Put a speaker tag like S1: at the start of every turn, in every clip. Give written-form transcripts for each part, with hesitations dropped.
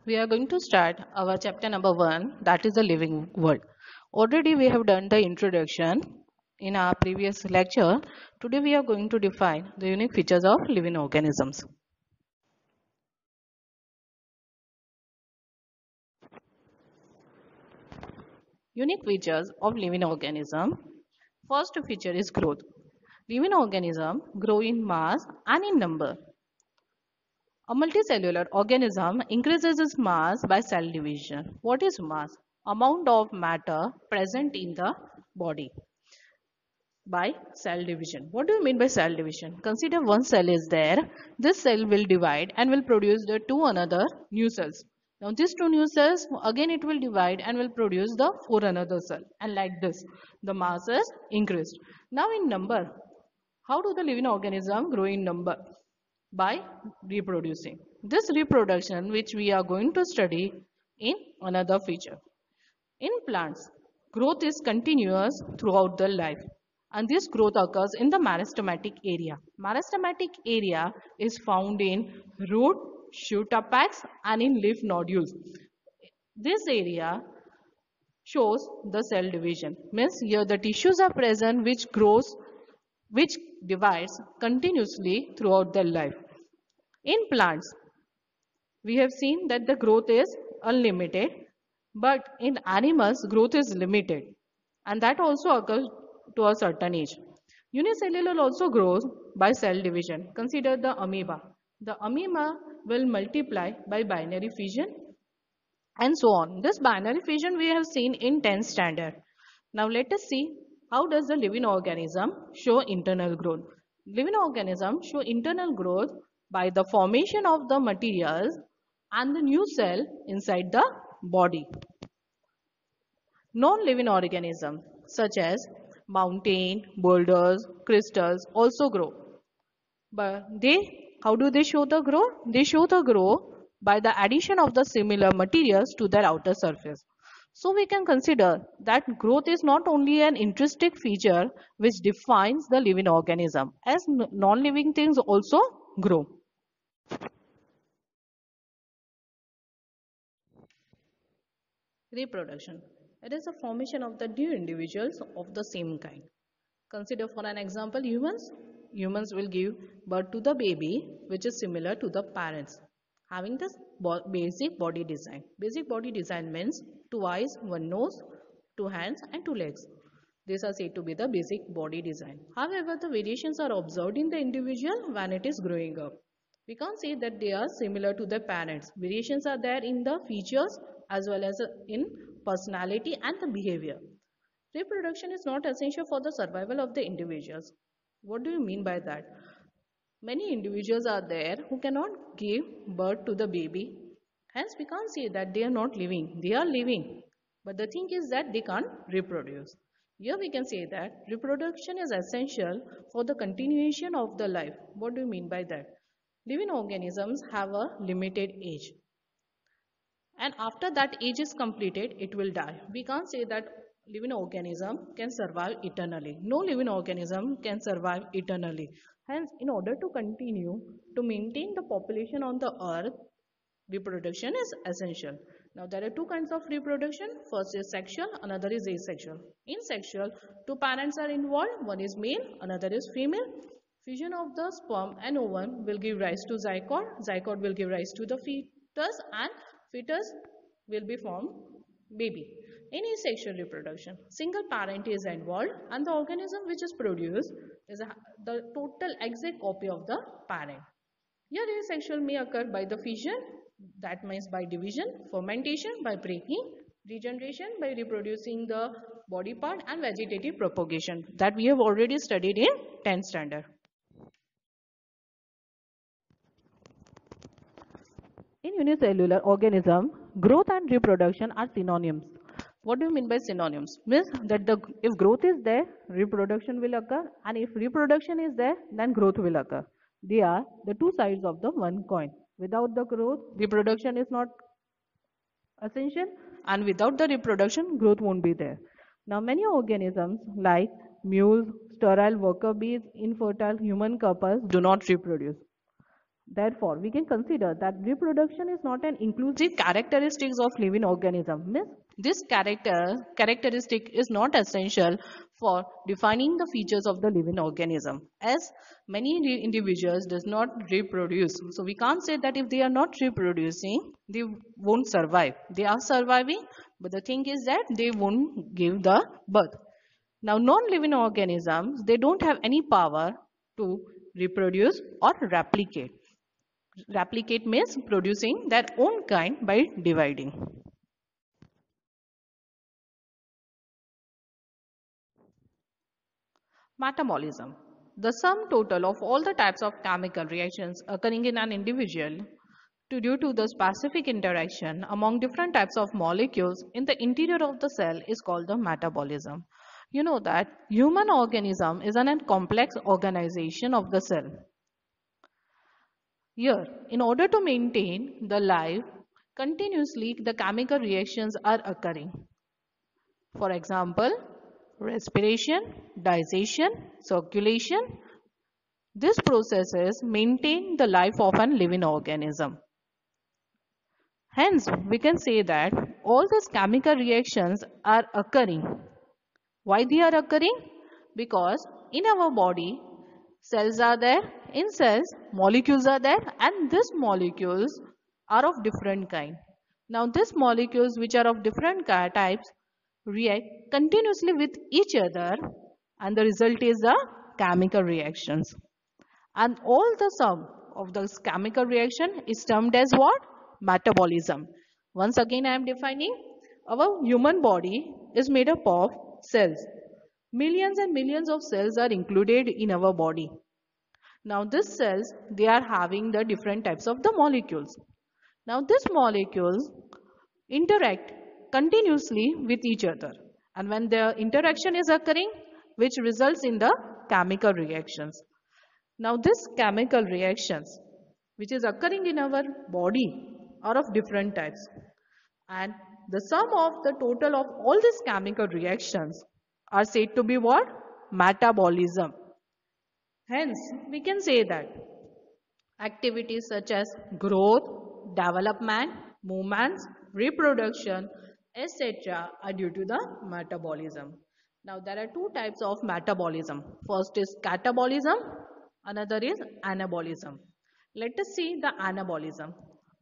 S1: we are going to start our chapter number 1, that is the living world. Already we have done the introduction in our previous lecture. Today we are going to define the unique features of living organisms. Unique features of living organism. First feature is growth. Living organism grow in mass and in number. A multicellular organism increases its mass by cell division. What is mass? Amount of matter present in the body by cell division. What do you mean by cell division? Consider one cell is there. This cell will divide and will produce the two another new cells. Now these two new cells, again it will divide and will produce the four another cell. And like this, the mass is increased. Now in number, how do the living organism grow in number? By reproducing. This reproduction which we are going to study in another feature. In plants, growth is continuous throughout the life and this growth occurs in the meristematic area. Meristematic area is found in root, shoot apex and in leaf nodules. This area shows the cell division. Means here the tissues are present which divides continuously throughout the life. In plants, we have seen that the growth is unlimited, but in animals, growth is limited, and that also occurs to a certain age. Unicellular also grows by cell division. Consider the amoeba. The amoeba will multiply by binary fission and so on. This binary fission we have seen in 10th standard. Now let us see how does the living organism show internal growth. Living organism show internal growth by the formation of the materials and the new cell inside the body. Non-living organisms such as mountain, boulders, crystals also grow. But how do they show the growth? They show the growth by the addition of the similar materials to their outer surface. So we can consider that growth is not only an intrinsic feature which defines the living organism, as non-living things also grow. Reproduction. It is a formation of the new individuals of the same kind. Consider for an example humans. Humans will give birth to the baby which is similar to the parents, having this basic body design. Basic body design means 2 eyes, 1 nose, 2 hands and 2 legs. These are said to be the basic body design. However, the variations are observed in the individual when it is growing up. We can't say that they are similar to their parents. Variations are there in the features as well as in personality and the behavior. Reproduction is not essential for the survival of the individuals. What do you mean by that? Many individuals are there who cannot give birth to the baby. Hence, we can't say that they are not living. They are living. But the thing is that they can't reproduce. Here we can say that reproduction is essential for the continuation of the life. What do you mean by that? Living organisms have a limited age. And after that age is completed, it will die. We can't say that living organism can survive eternally. No living organism can survive eternally. Hence, in order to continue to maintain the population on the earth, reproduction is essential. Now, there are two kinds of reproduction. First is sexual, another is asexual. In sexual, 2 parents are involved. One is male, another is female. Fusion of the sperm and ovum will give rise to zygote. Zygote will give rise to the fetus and fetus will be formed baby. In asexual reproduction, single parent is involved and the organism which is produced is the total exact copy of the parent. Here asexual may occur by the fission, that means by division, fermentation by breaking, regeneration by reproducing the body part and vegetative propagation that we have already studied in 10th standard. In unicellular organism, growth and reproduction are synonyms. What do you mean by synonyms? Means that if growth is there, reproduction will occur, and if reproduction is there, then growth will occur. They are the two sides of the one coin. Without the growth, reproduction is not essential, and without the reproduction, growth won't be there. Now, many organisms like mules, sterile worker bees, infertile human couples do not reproduce. Therefore, we can consider that reproduction is not an inclusive characteristics of living organism. Means this characteristic is not essential for defining the features of the living organism, as many individuals does not reproduce. So we can't say that if they are not reproducing, they won't survive. They are surviving, but the thing is that they won't give the birth. Now, non-living organisms, they don't have any power to reproduce or replicate. Replicate means producing their own kind by dividing. Metabolism. The sum total of all the types of chemical reactions occurring in an individual due to the specific interaction among different types of molecules in the interior of the cell is called the metabolism. You know that human organism is an complex organization of the cell. Here, in order to maintain the life, continuously the chemical reactions are occurring. For example, respiration, digestion, circulation. These processes maintain the life of an living organism. Hence, we can say that all these chemical reactions are occurring. Why they are occurring? Because in our body, cells are there. In cells, molecules are there, and these molecules are of different kind. Now, these molecules which are of different types react continuously with each other, and the result is the chemical reactions. And all the sum of this chemical reaction is termed as what? Metabolism. Once again, I am defining our human body is made up of cells. Millions and millions of cells are included in our body. Now, these cells, they are having the different types of the molecules. Now, these molecules interact continuously with each other. And when the interaction is occurring, which results in the chemical reactions. Now, these chemical reactions, which is occurring in our body, are of different types. And the sum of the total of all these chemical reactions are said to be what? Metabolism. Hence, we can say that activities such as growth, development, movements, reproduction, etc. are due to the metabolism. Now, there are two types of metabolism. First is catabolism, another is anabolism. Let us see the anabolism.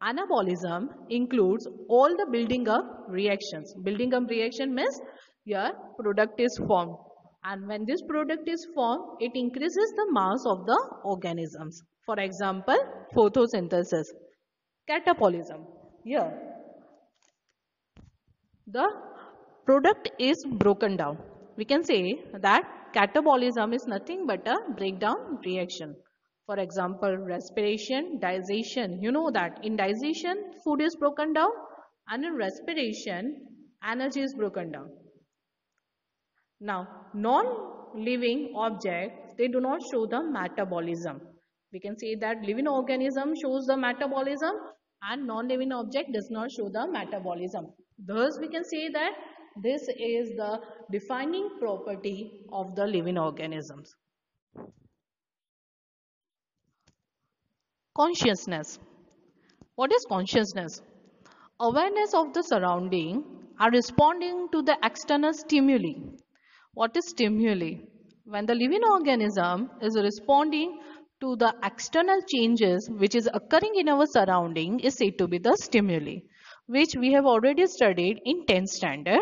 S1: Anabolism includes all the building up reactions. Building up reaction means your product is formed. And when this product is formed, it increases the mass of the organisms. For example, photosynthesis. Catabolism. Here, the product is broken down. We can say that catabolism is nothing but a breakdown reaction. For example, respiration, digestion. You know that in digestion, food is broken down, and in respiration, energy is broken down. Now, non-living objects, they do not show the metabolism. We can say that living organism shows the metabolism and non-living object does not show the metabolism. Thus, we can say that this is the defining property of the living organisms. Consciousness. What is consciousness? Awareness of the surrounding are responding to the external stimuli. What is stimuli? When the living organism is responding to the external changes which is occurring in our surrounding is said to be the stimuli, which we have already studied in 10th standard.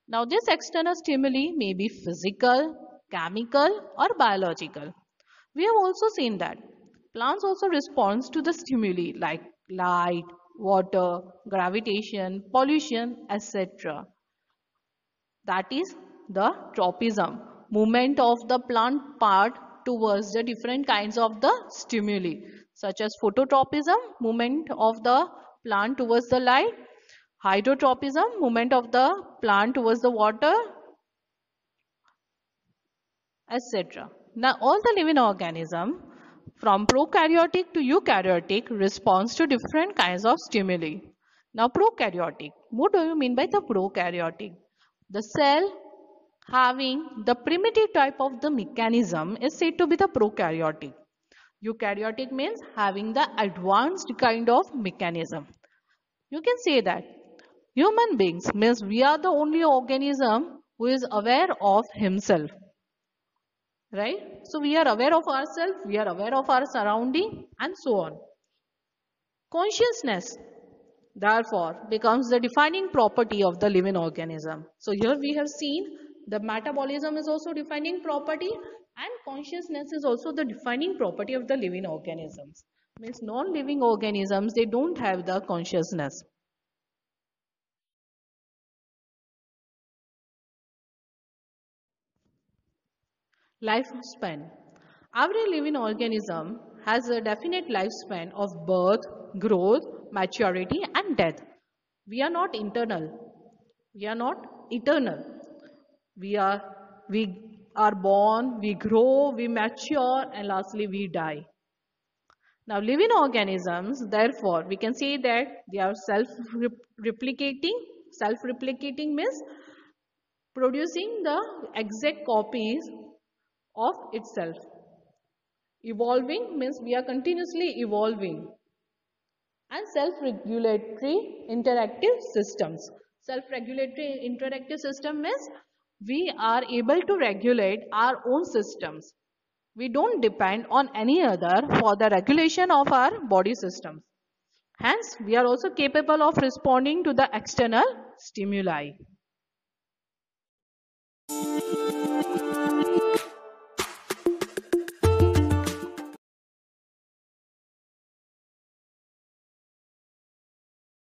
S1: Now, this external stimuli may be physical, chemical or biological. We have also seen that plants also respond to the stimuli like light, water, gravitation, pollution, etc. That is the tropism, movement of the plant part towards the different kinds of the stimuli, such as phototropism, movement of the plant towards the light, hydrotropism, movement of the plant towards the water, etc. Now, all the living organism from prokaryotic to eukaryotic responds to different kinds of stimuli. Now, prokaryotic. What do you mean by the prokaryotic? The cell having the primitive type of the mechanism is said to be the prokaryotic. Eukaryotic means having the advanced kind of mechanism. You can say that human beings means we are the only organism who is aware of himself, right? So we are aware of ourselves, we are aware of our surrounding, and so on. Consciousness, therefore, becomes the defining property of the living organism. So here we have seen the metabolism is also defining property, and consciousness is also the defining property of the living organisms. Means non-living organisms, they don't have the consciousness. Lifespan. Every living organism has a definite lifespan of birth, growth, maturity, and death. We are not internal. We are not eternal. We are born, we grow, we mature, and lastly we die. Now, living organisms, therefore, we can say that they are self-replicating. Self-replicating means producing the exact copies of itself. Evolving means we are continuously evolving. And self-regulatory interactive systems. Self-regulatory interactive system means we are able to regulate our own systems. We don't depend on any other for the regulation of our body systems. Hence, we are also capable of responding to the external stimuli.